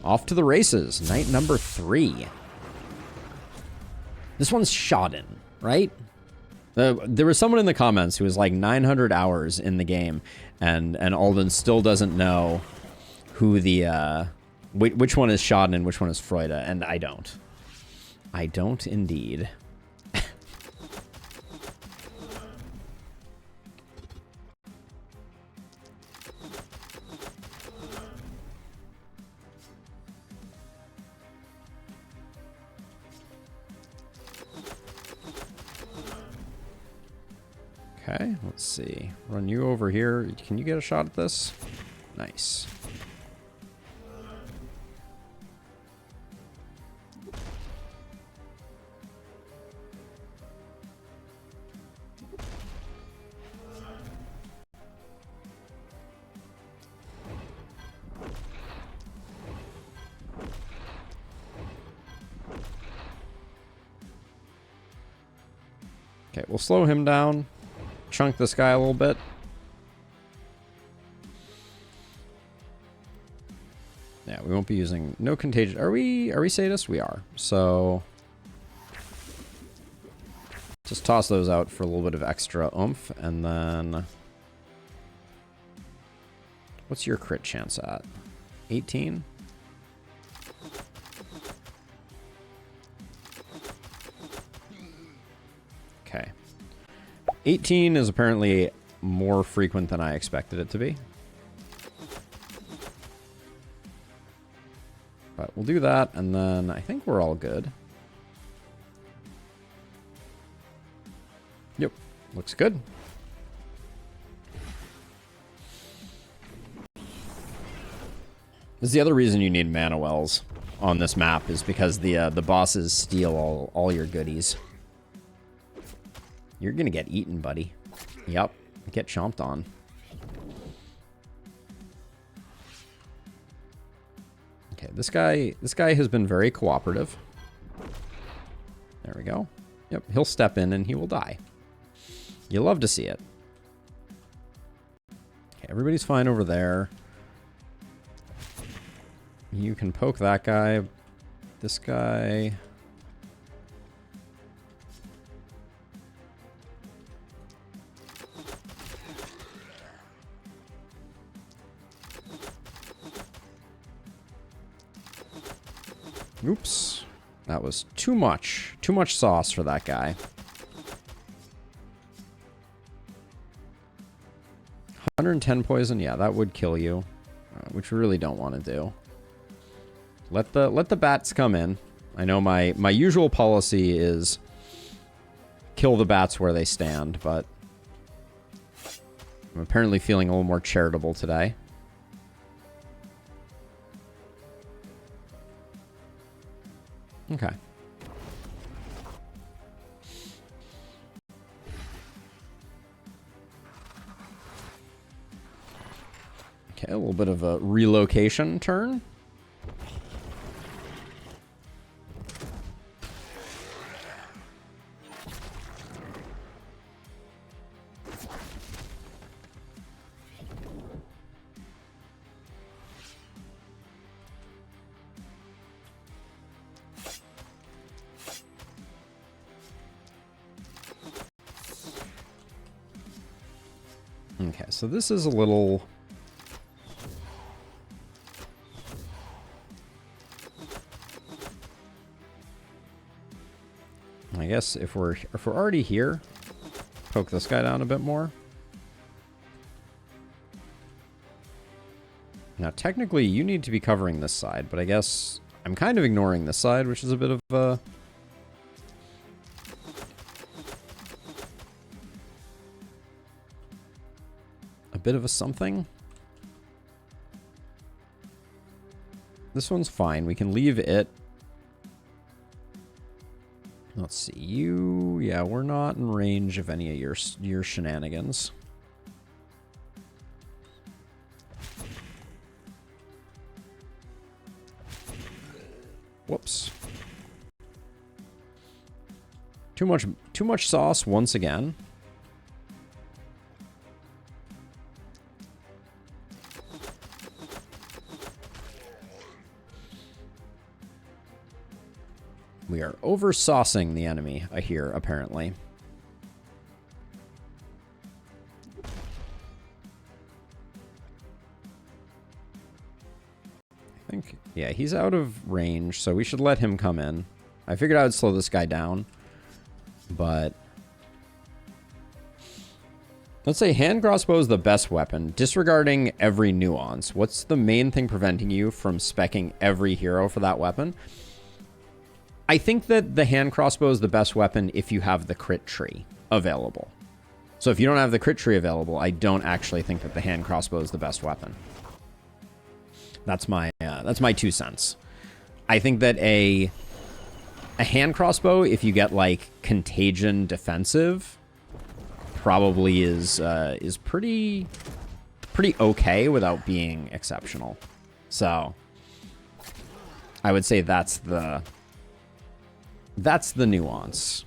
Off to the races. Night number 3. This one's Shodden, right? There was someone in the comments who was like 900 hours in the game, and Alden still doesn't know who the which one is Shodden and which one is Freuda, and I don't. I don't indeed. Okay, let's see. Run you over here. Can you get a shot at this? Nice. Okay, we'll slow him down. Chunk this guy a little bit. Yeah, we won't be using no contagion. Are we sadists? We are. So just toss those out for a little bit of extra oomph, and then what's your crit chance at? 18? Okay. 18 is apparently more frequent than I expected it to be. But we'll do that, and then I think we're all good. Yep, looks good. This is the other reason you need mana wells on this map, is because the bosses steal all your goodies. You're gonna get eaten, buddy. Yep, get chomped on. Okay, this guy has been very cooperative. There we go. Yep, he'll step in and he will die. You love to see it. Okay, everybody's fine over there. You can poke that guy. This guy. Oops. That was too much. Too much sauce for that guy. 110 poison, yeah, that would kill you. Which we really don't want to do. Let the bats come in. I know my usual policy is kill the bats where they stand, but I'm apparently feeling a little more charitable today. Okay. Okay, a little bit of a relocation turn. Okay, so this is a little... I guess if we're already here, poke this guy down a bit more. Now, technically, you need to be covering this side, but I guess I'm kind of ignoring this side, which is a bit of a... bit of a something. This one's fine. We can leave it. Let's see. You... yeah, we're not in range of any of your shenanigans. Whoops. Too much sauce once again. We are over-saucing the enemy here, apparently. I think, yeah, he's out of range, so we should let him come in. I figured I would slow this guy down, but... Let's say hand crossbow is the best weapon, disregarding every nuance. What's the main thing preventing you from speccing every hero for that weapon? I think that the hand crossbow is the best weapon if you have the crit tree available. So if you don't have the crit tree available, I don't actually think that the hand crossbow is the best weapon. That's my 2 cents. I think that a hand crossbow, if you get like contagion defensive, probably is pretty okay without being exceptional. So I would say that's the nuance.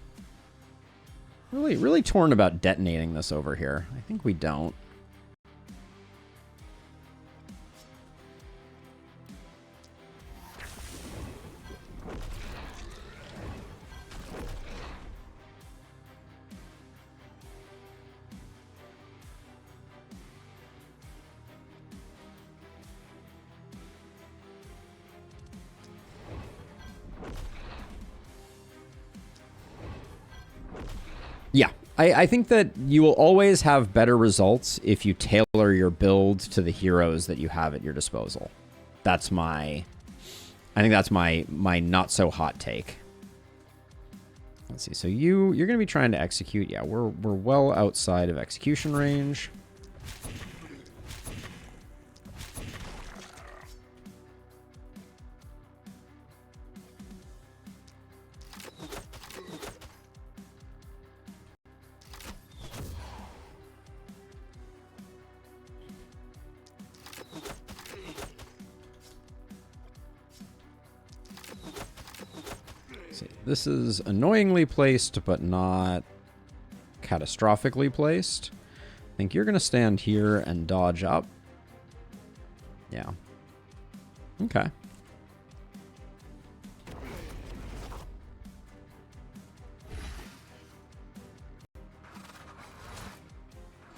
Really torn about detonating this over here. I think we don't. Yeah, I think that you will always have better results if you tailor your build to the heroes that you have at your disposal. I think that's my not so hot take. Let's see. So you're going to be trying to execute. Yeah, we're well outside of execution range. This is annoyingly placed, but not catastrophically placed. I think you're going to stand here and dodge up. Yeah. Okay.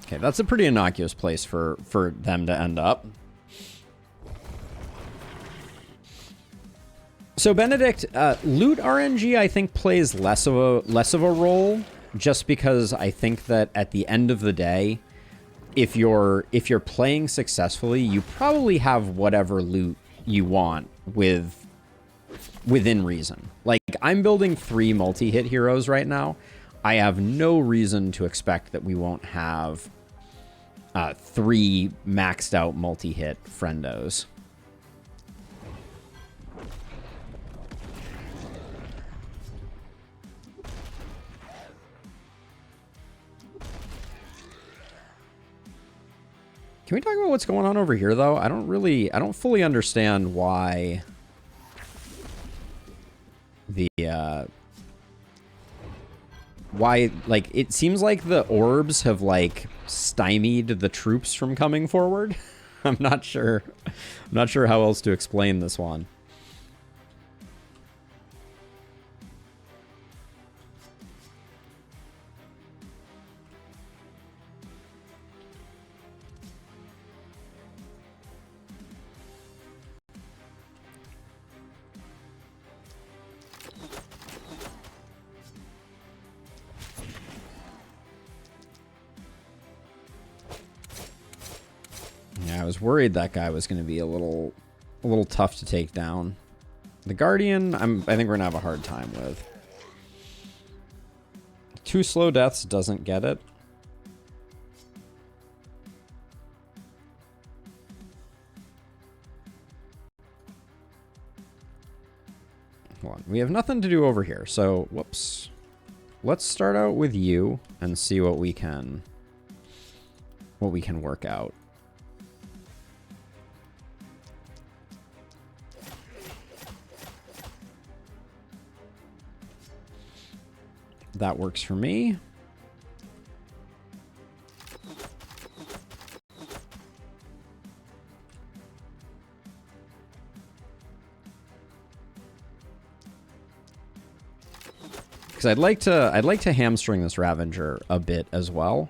Okay, that's a pretty innocuous place for them to end up. So Benedict, loot RNG I think plays less of a role, just because I think that at the end of the day, if you're playing successfully, you probably have whatever loot you want within reason. Like, I'm building 3 multi-hit heroes right now. I have no reason to expect that we won't have 3 maxed out multi-hit friendos. Can we talk about what's going on over here, though? I don't fully understand why like, it seems like the orbs have, like, stymied the troops from coming forward. I'm not sure how else to explain this one. Yeah, I was worried that guy was going to be a little tough to take down. The Guardian, I think we're going to have a hard time with. 2 slow deaths doesn't get it. Hold on. We have nothing to do over here, so whoops. Let's start out with you and see what we can work out. That works for me. Because I'd like to hamstring this Ravager a bit as well.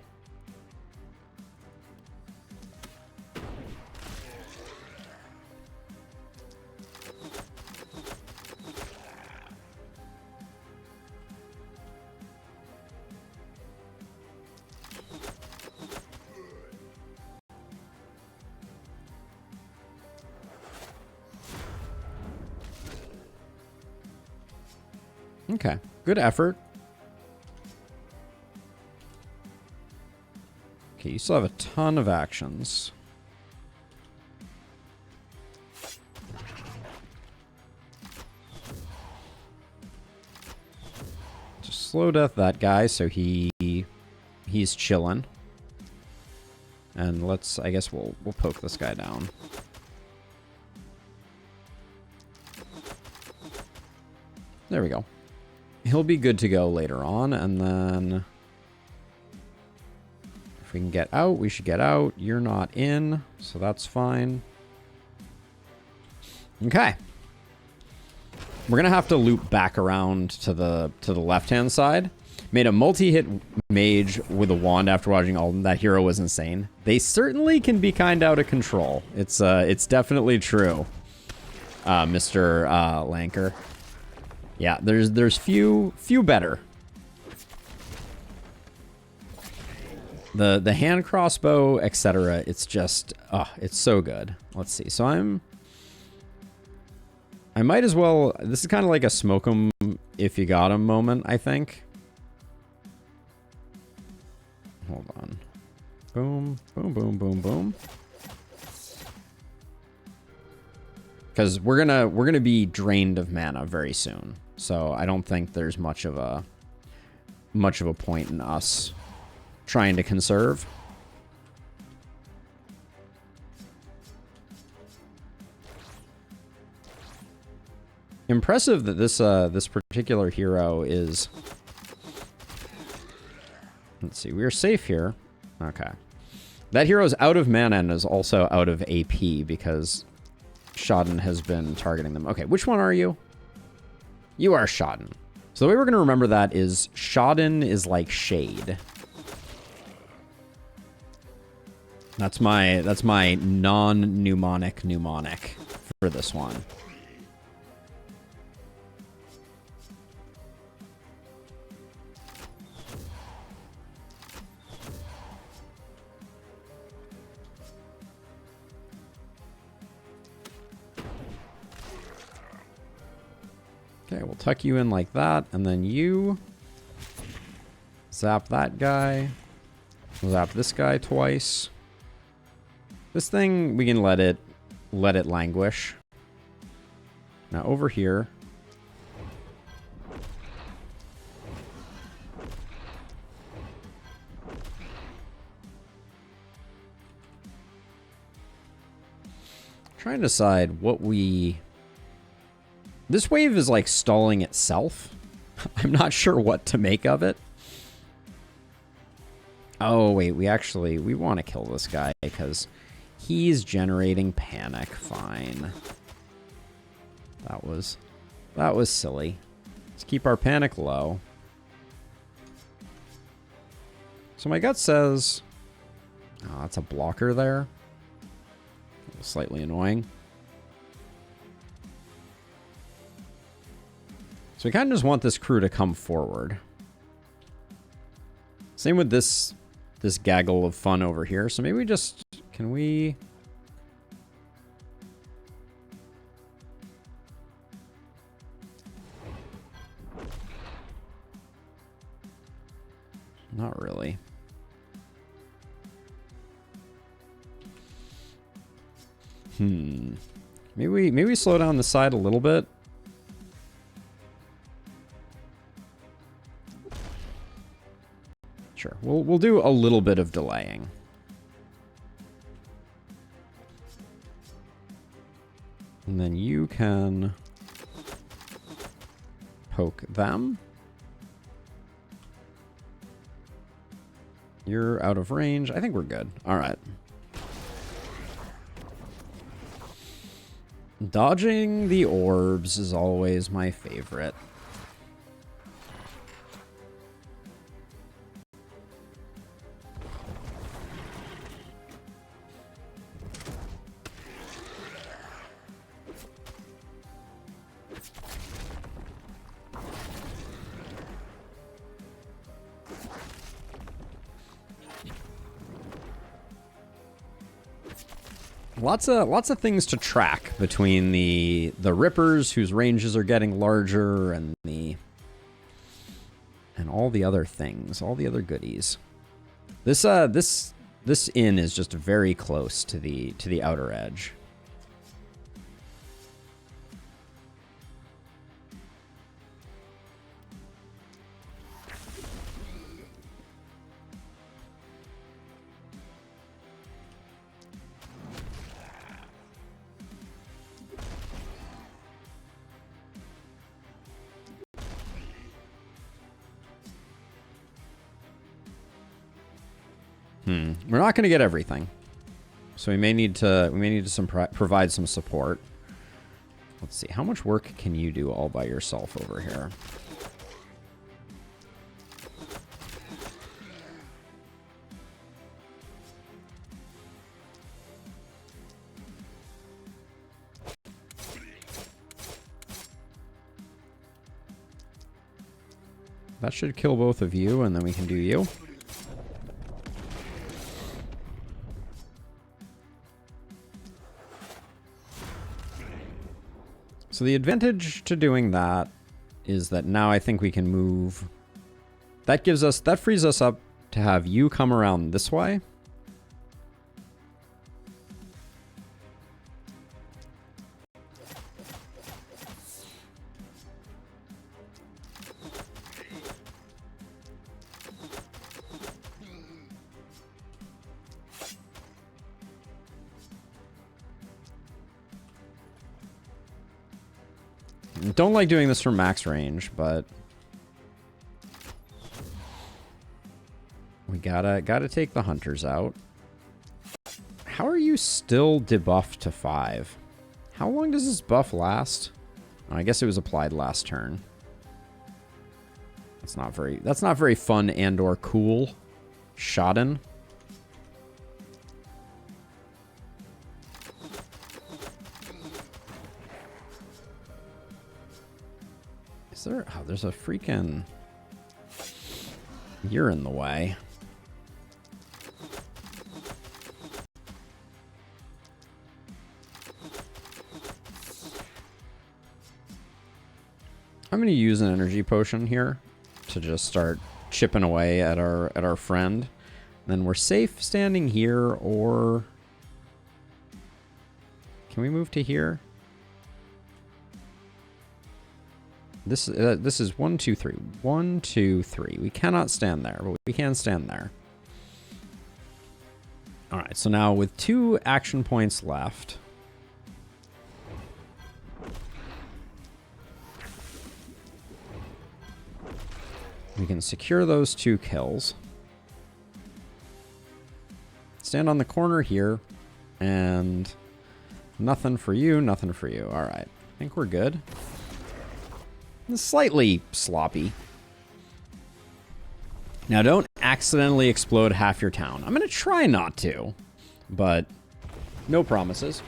Okay, good effort. Okay, you still have a ton of actions. Just slow death that guy so he's chilling. And I guess we'll poke this guy down. There we go. He'll be good to go later on, and then if we can get out, we should get out. You're not in, so that's fine. Okay. We're gonna have to loop back around to the left-hand side. Made a multi-hit mage with a wand after watching Alden. That hero was insane. They certainly can be kind out of control. It's definitely true, Mr. Lanker. Yeah, there's few better. The hand crossbow, etc. It's just it's so good. Let's see. So I might as well. This is kind of like a smoke 'em if you got 'em moment, I think. Hold on. Boom, boom, boom, boom, boom. Because we're gonna be drained of mana very soon. So I don't think there's much of a point in us trying to conserve. Impressive that this particular hero is. Let's see, we're safe here. Okay. That hero is out of mana and is also out of AP because Shodden has been targeting them. Okay, which one are you? You are Shodden. So the way we're going to remember that is Shodden is like shade. That's my non-mnemonic mnemonic for this one. Okay, we'll tuck you in like that, and then you zap that guy. We'll zap this guy twice. This thing, we can let it languish. Now over here. Trying to decide what we... This wave is like stalling itself. I'm not sure what to make of it. Oh, wait, we want to kill this guy because he's generating panic. Fine. That was silly. Let's keep our panic low. So my gut says, oh, that's a blocker there. Slightly annoying. So we kind of just want this crew to come forward. Same with this gaggle of fun over here. So maybe we just... Can we... Not really. Maybe we slow down the side a little bit. Sure. We'll do a little bit of delaying. And then you can poke them. You're out of range. I think we're good. All right. Dodging the orbs is always my favorite. Lots of things to track between the rippers whose ranges are getting larger and all the other things, all the other goodies. This inn is just very close to the outer edge. We're not going to get everything, so we may need to provide some support. Let's see, how much work can you do all by yourself over here? That should kill both of you, and then we can do you. So the advantage to doing that is that now I think we can move. That frees us up to have you come around this way. Don't like doing this from max range, but we gotta take the hunters out. How are you still debuffed to 5? How long does this buff last? Oh, I guess it was applied last turn. That's not very fun and or cool. Shodden. Is there? Oh, there's a freaking. You're in the way. I'm going to use an energy potion here to just start chipping away at our friend. Then we're safe standing here, or can we move to here? This is 1, 2, 3. 1, 2, 3. We cannot stand there, but we can stand there. All right, so now with 2 action points left, we can secure those 2 kills. Stand on the corner here, and nothing for you, nothing for you. All right, I think we're good. Slightly sloppy. Now, don't accidentally explode half your town. I'm going to try not to, but no promises.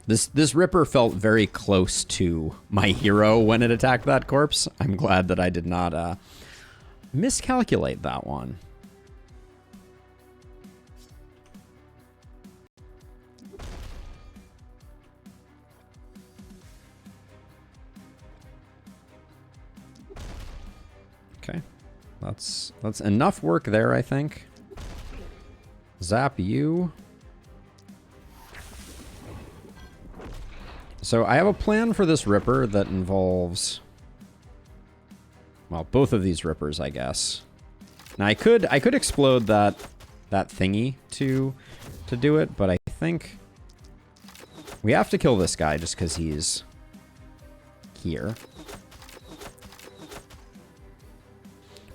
This Ripper felt very close to my hero when it attacked that corpse. I'm glad that I did not miscalculate that one. Okay, that's enough work there, I think. Zap you. So I have a plan for this Ripper that involves, well, both of these Rippers, I guess. Now I could explode that thingy to do it, but I think we have to kill this guy just because he's here.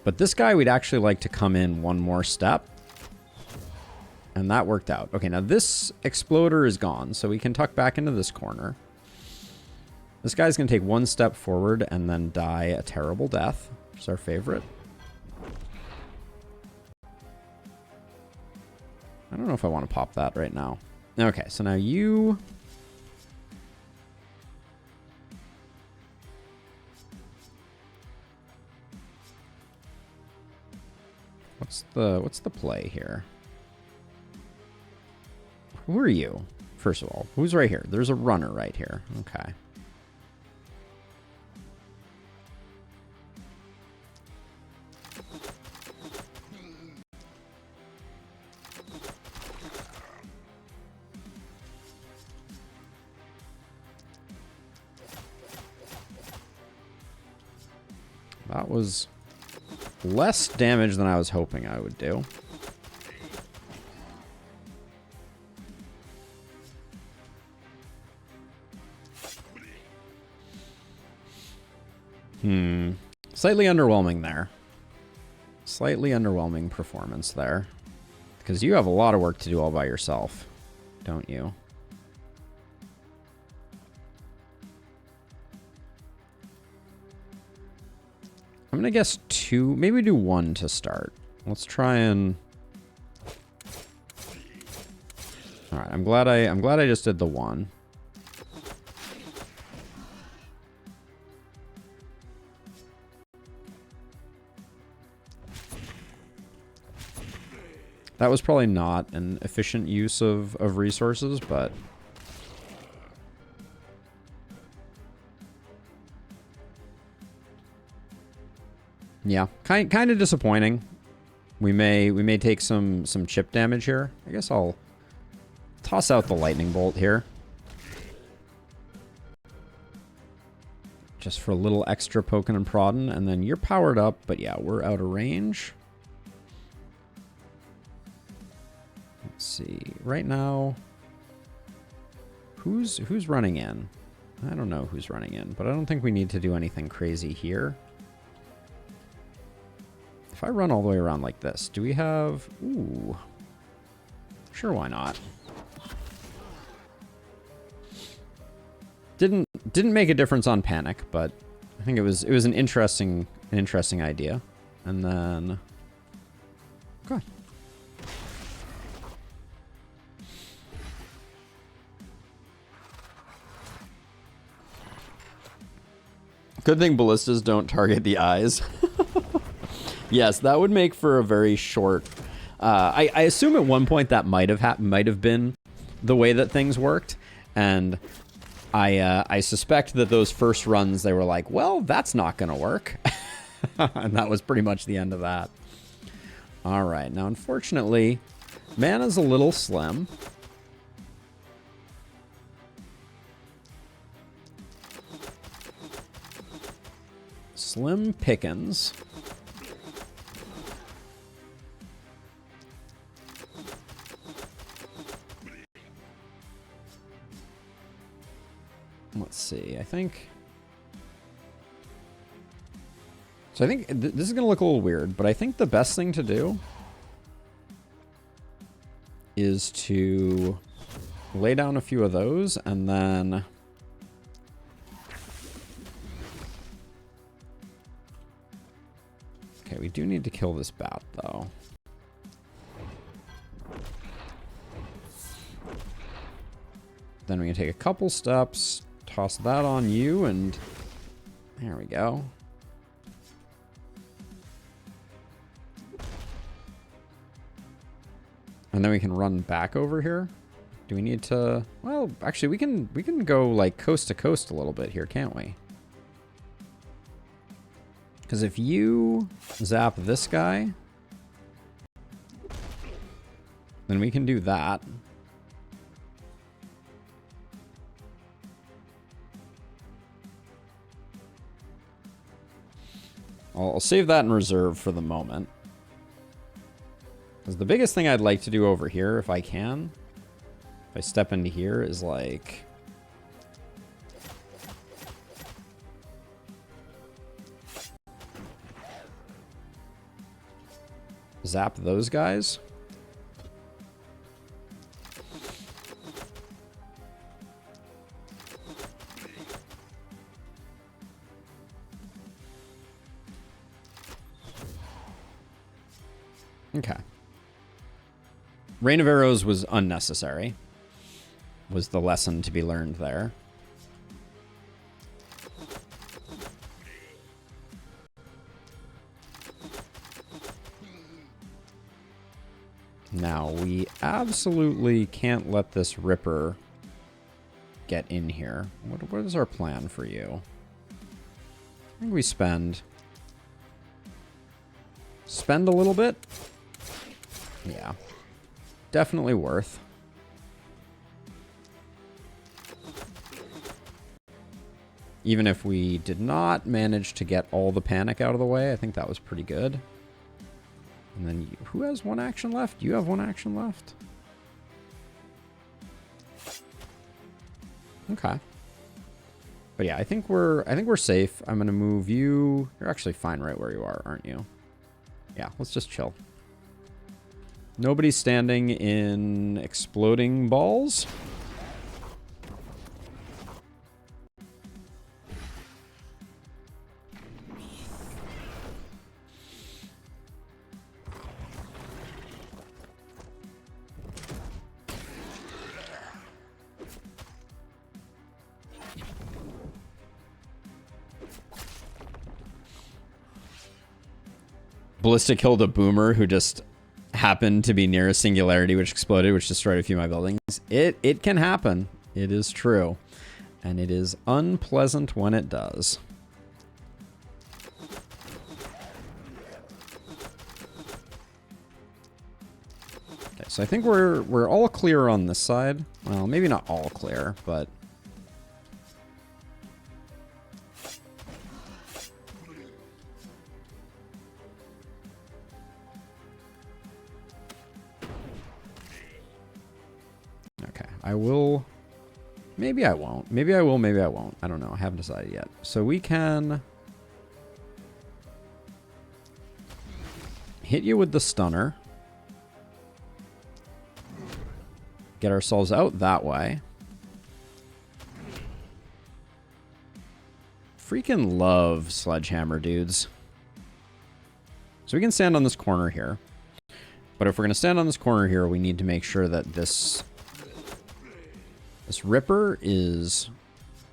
But this guy, we'd actually like to come in one more step. And that worked out. Okay, now this exploder is gone, so we can tuck back into this corner. This guy's going to take 1 step forward and then die a terrible death, which is our favorite. I don't know if I want to pop that right now. Okay, so now you... What's the play here? Who are you? First of all, who's right here? There's a runner right here. Okay. That was less damage than I was hoping I would do. Slightly underwhelming there. Slightly underwhelming performance there. Because you have a lot of work to do all by yourself, don't you? I'm gonna guess 2, maybe do 1 to start. Let's try and... Alright, I'm glad I just did the 1. That was probably not an efficient use of resources, but... Yeah, kind of disappointing. We may take some chip damage here. I guess I'll toss out the lightning bolt here. Just for a little extra poking and prodding, and then you're powered up, but yeah, we're out of range. Let's see. Right now, who's running in? I don't know who's running in, but I don't think we need to do anything crazy here. If I run all the way around like this, do we have... Ooh. Sure, why not? Didn't make a difference on panic, but I think it was an interesting idea. And then... Okay. Good thing ballistas don't target the eyes. Yes, that would make for a very short... I assume at one point that might have been the way that things worked, and I suspect that those first runs they were like, well, that's not going to work, and that was pretty much the end of that. All right, now unfortunately, mana's a little slim. Slim pickings. Let's see, I think... So I think this is going to look a little weird, but I think the best thing to do is to lay down a few of those and then... Okay, we do need to kill this bat, though. Then we can take a couple steps, toss that on you, and there we go. And then we can run back over here. Do we need to... Well, actually, we can go, like, coast to coast a little bit here, can't we? Because if you zap this guy, then we can do that. I'll save that in reserve for the moment. Because the biggest thing I'd like to do over here, if I can, if I step into here, is like... Zap those guys. Okay. Rain of Arrows was unnecessary, was the lesson to be learned there. Now, we absolutely can't let this Ripper get in here. What is our plan for you? I think we spend a little bit. Yeah. Definitely worth. Even if we did not manage to get all the panic out of the way, I think that was pretty good. And then who has one action left? You have one action left. Okay. But yeah, I think we're safe. I'm gonna move you. You're actually fine right where you are, aren't you? Yeah, let's just chill. Nobody's standing in exploding balls. Ballista killed a boomer who just happened to be near a singularity which exploded, which destroyed a few of my buildings. It can happen. It is true. And it is unpleasant when it does. Okay, so I think we're all clear on this side. Well, maybe not all clear, but I will. Maybe I won't. Maybe I will, maybe I won't. I don't know. I haven't decided yet. So we can hit you with the stunner. Get ourselves out that way. Freaking love sledgehammer dudes. So we can stand on this corner here. But if we're going to stand on this corner here, we need to make sure that this Ripper is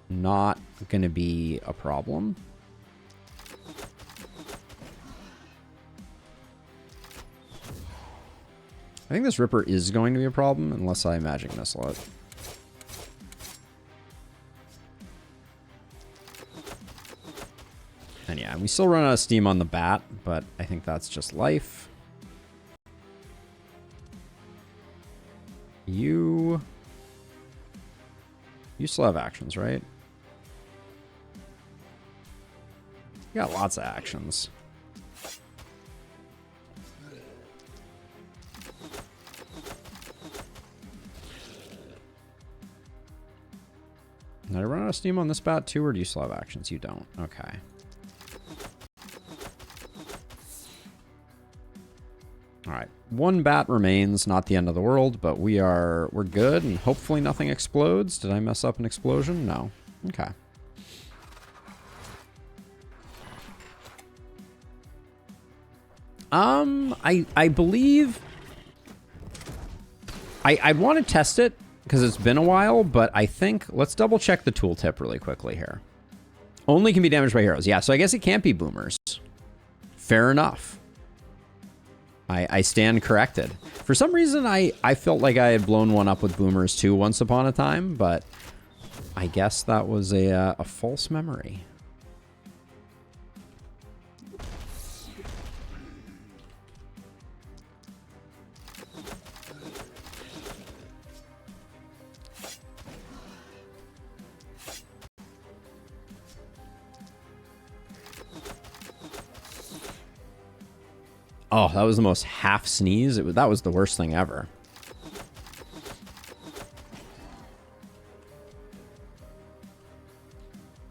not going to be a problem. I think this Ripper is going to be a problem unless I magic missile it. And yeah, we still run out of steam on the bat, but I think that's just life. You still have actions, right? You got lots of actions. Did I run out of steam on this bat too, or do you still have actions? You don't. Okay. All right. One bat remains, not the end of the world, but we're good, and hopefully nothing explodes. Did I mess up an explosion? No. Okay. I believe I'd want to test it because it's been a while, but I think let's double check the tooltip really quickly here. Only can be damaged by heroes. Yeah, so I guess it can't be boomers. Fair enough. I stand corrected. For some reason, I felt like I had blown one up with boomers too once upon a time, but I guess that was a false memory. Oh, that was the most half sneeze. That was the worst thing ever.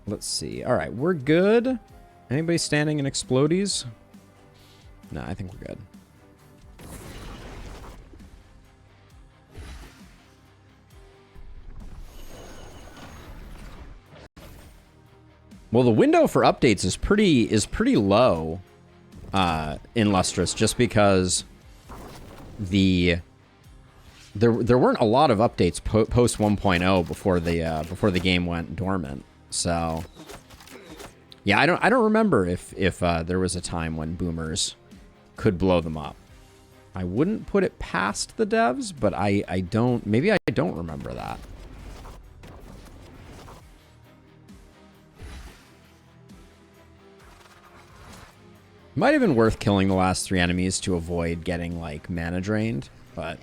Let's see. All right, we're good. Anybody standing in explodies? No, I think we're good. Well, the window for updates is pretty low. In Lustrous, just because there weren't a lot of updates post 1.0 before the game went dormant. So yeah, I don't remember if there was a time when boomers could blow them up. I wouldn't put it past the devs, but I don't... Maybe I don't remember that. Might have been worth killing the last 3 enemies to avoid getting, like, mana drained, but...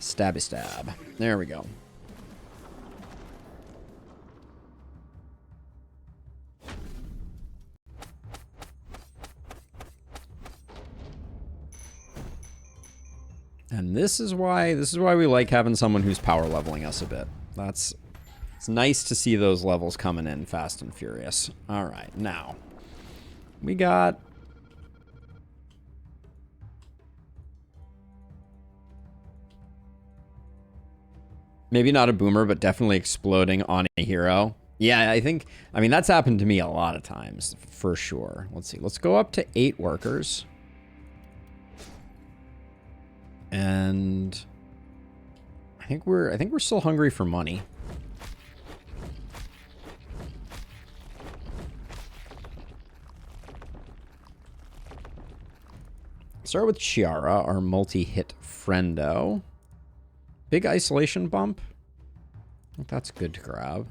Stabby stab. There we go. And this is why we like having someone who's power leveling us a bit. It's nice to see those levels coming in fast and furious. All right, now we got maybe not a boomer, but definitely exploding on a hero. Yeah, I mean that's happened to me a lot of times for sure. Let's see. Let's go up to 8 workers. And I think we're still hungry for money. Start with Chiara, our multi-hit friendo. Big isolation bump. I think that's good to grab.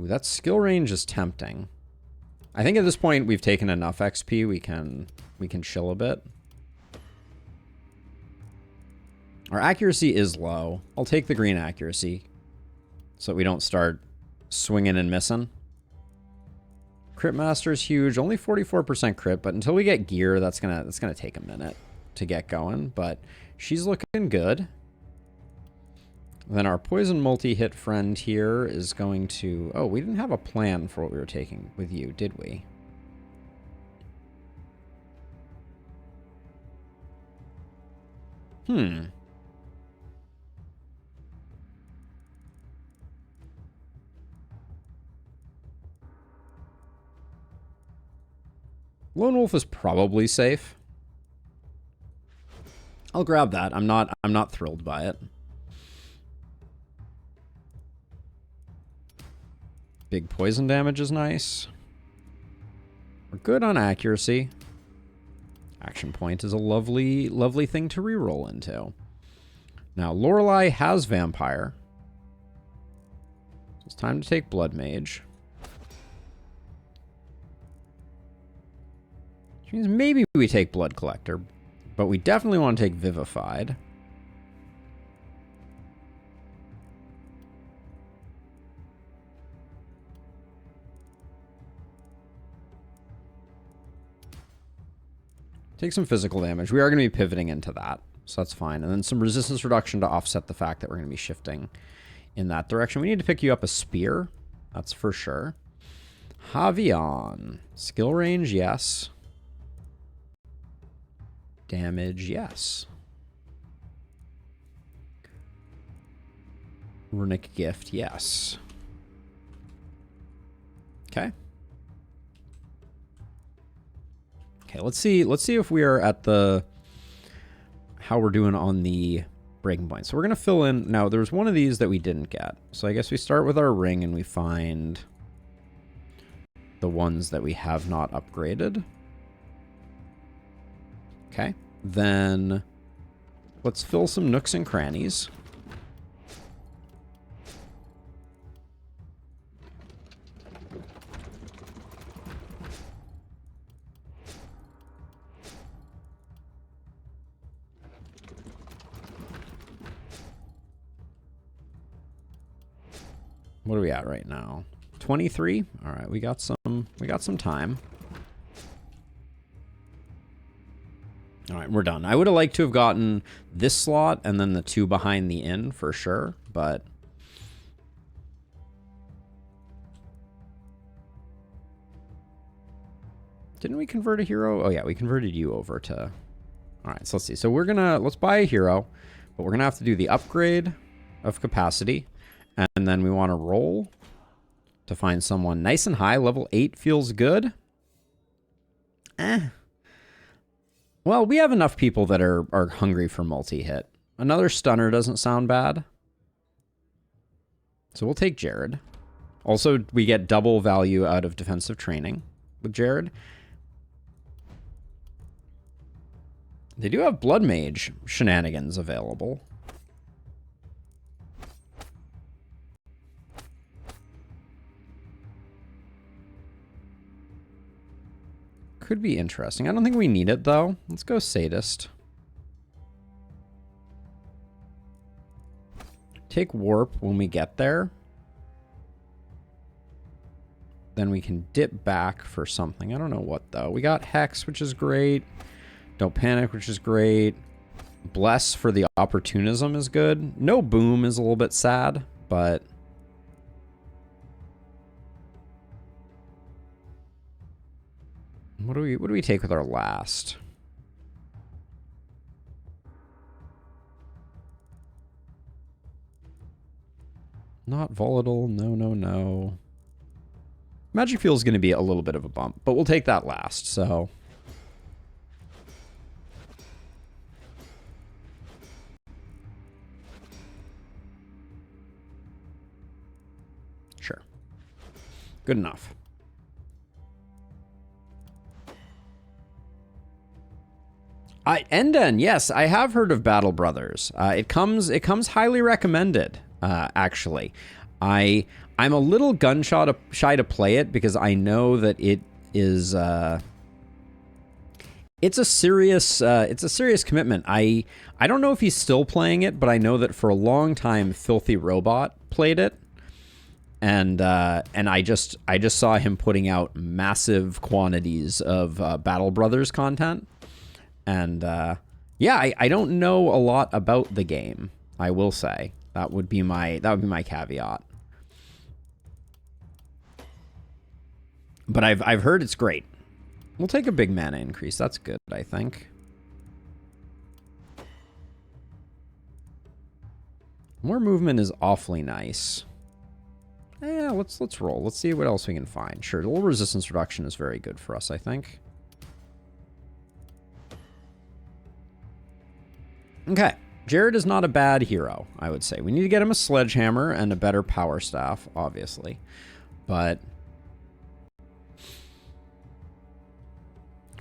Ooh, that skill range is tempting. I think at this point we've taken enough XP. We can chill a bit. Our accuracy is low. I'll take the green accuracy so that we don't start swinging and missing. Crit master is huge. Only 44% crit, but until we get gear, that's gonna take a minute to get going. But she's looking good. Then our poison multi-hit friend here is going to... Oh, we didn't have a plan for what we were taking with you, did we? Lone Wolf is probably safe. I'll grab that. I'm not thrilled by it. Big poison damage is nice. We're good on accuracy. Action point is a lovely, lovely thing to reroll into. Now, Lorelei has Vampire. So it's time to take Blood Mage. Which means maybe we take Blood Collector, but we definitely want to take Vivified. Take some physical damage. We are going to be pivoting into that, so that's fine. And then some resistance reduction to offset the fact that we're going to be shifting in that direction. We need to pick you up a spear. That's for sure. Javion. Skill range, yes. Damage, yes. Runic gift, yes. Okay. Okay, let's see if we are at the how we're doing on the breaking point. So we're gonna fill in now. There's one of these that we didn't get. So I guess we start with our ring and we find the ones that we have not upgraded. Okay. Then let's fill some nooks and crannies. What are we at right now? 23? All right, we got some time. All right, we're done. I would have liked to have gotten this slot and then the 2 behind the inn for sure, but didn't we convert a hero? Oh yeah, we converted you over to... All right, so let's see. So let's buy a hero, but we're gonna have to do the upgrade of capacity, and then we want to roll to find someone nice and high. Level 8 feels good. Well, we have enough people that are hungry for multi-hit. Another stunner doesn't sound bad. So we'll take Jared. Also, we get double value out of defensive training with Jared. They do have Blood Mage shenanigans available. Could be interesting. I don't think we need it, though. Let's go Sadist. Take Warp when we get there. Then we can dip back for something. I don't know what, though. We got Hex, which is great. Don't Panic, which is great. Bless for the opportunism is good. No Boom is a little bit sad, but... What do we take with our last? Not volatile. No, no, no. Magic Fuel is going to be a little bit of a bump, but we'll take that last, so... Sure. Good enough. Enden, yes, I have heard of Battle Brothers. It comes highly recommended, actually. I'm a little shy to play it because I know that it is it's a serious commitment. I don't know if he's still playing it, but I know that for a long time Filthy Robot played it. And I just saw him putting out massive quantities of Battle Brothers content. And yeah, I don't know a lot about the game, I will say. That would be my caveat. But I've heard it's great. We'll take a big mana increase. That's good, I think. More movement is awfully nice. Yeah, let's roll. Let's see what else we can find. Sure, a little resistance reduction is very good for us, I think. Okay, Jared is not a bad hero, I would say. We need to get him a sledgehammer and a better power staff, obviously. But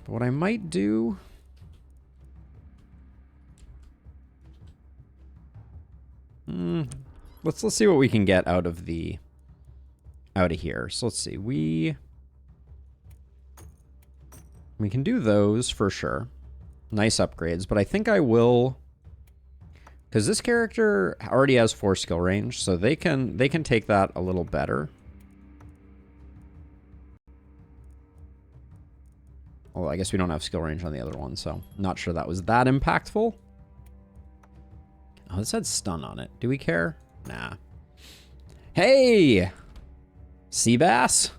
what I might do... Let's see what we can get out of here. So let's see. We can do those for sure. Nice upgrades, but I think I will... Because this character already has 4 skill range, so they can take that a little better. Well, I guess we don't have skill range on the other one, so not sure that was that impactful. Oh, this had stun on it. Do we care? Nah. Hey! Seabass?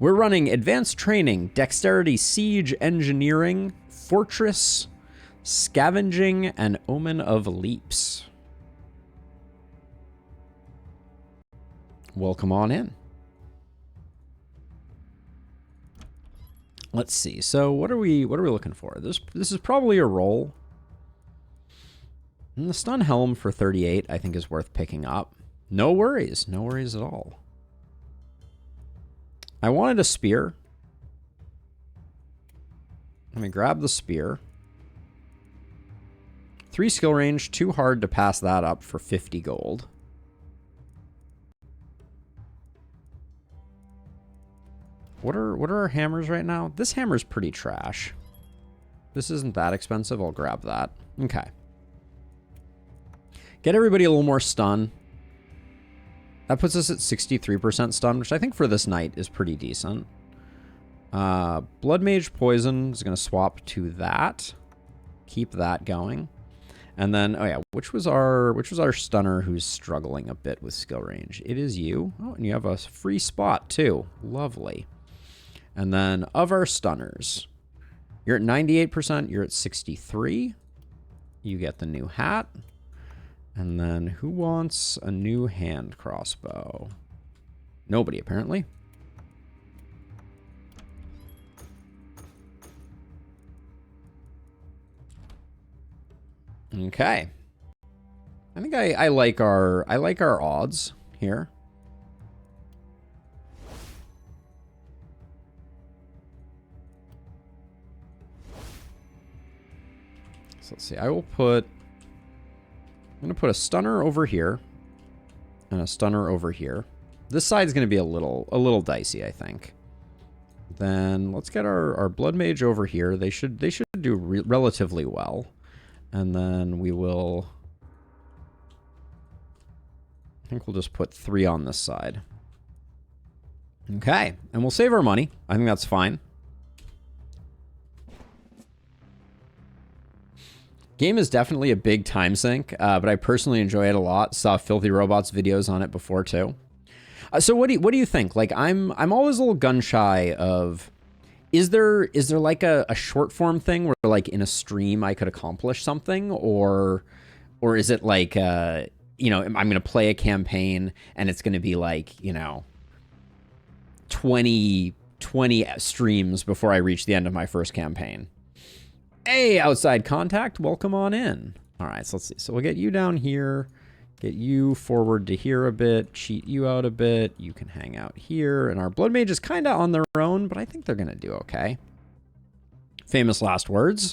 We're running advanced training, dexterity, siege, engineering, fortress, scavenging, and omen of leaps. Welcome on in. Let's see. So what are we looking for? This is probably a roll. And the stun helm for 38 I think is worth picking up. No worries. No worries at all. I wanted a spear. Let me grab the spear. 3 skill range, too hard to pass that up for 50 gold. What are our hammers right now? This hammer's pretty trash. This isn't that expensive. I'll grab that. Okay. Get everybody a little more stun. That puts us at 63% stun, which I think for this night is pretty decent. Blood Mage Poison is going to swap to that. Keep that going. And then, oh yeah, which was our stunner who's struggling a bit with skill range? It is you. Oh, and you have a free spot too. Lovely. And then of our stunners, you're at 98%, you're at 63. You get the new hat. And then who wants a new hand crossbow? Nobody, apparently. Okay. I think I like our odds here. So let's see. I will put... I'm going to put a stunner over here. And a stunner over here. This side's going to be a little dicey, I think. Then let's get our blood mage over here. They should do relatively well. And then we will... I think we'll just put 3 on this side. Okay, and we'll save our money. I think that's fine. Game is definitely a big time sink, but I personally enjoy it a lot. Saw Filthy Robots videos on it before too. So what do you think? Like I'm always a little gun shy of, is there like a short form thing where like in a stream I could accomplish something, or is it like you know, I'm gonna play a campaign and it's gonna be like, you know, 20 streams before I reach the end of my first campaign. Hey, outside contact, welcome on in. All right, so let's see. So we'll get you down here, get you forward to here a bit, cheat you out a bit. You can hang out here, and our blood mage is kind of on their own, but I think they're gonna do okay. Famous last words.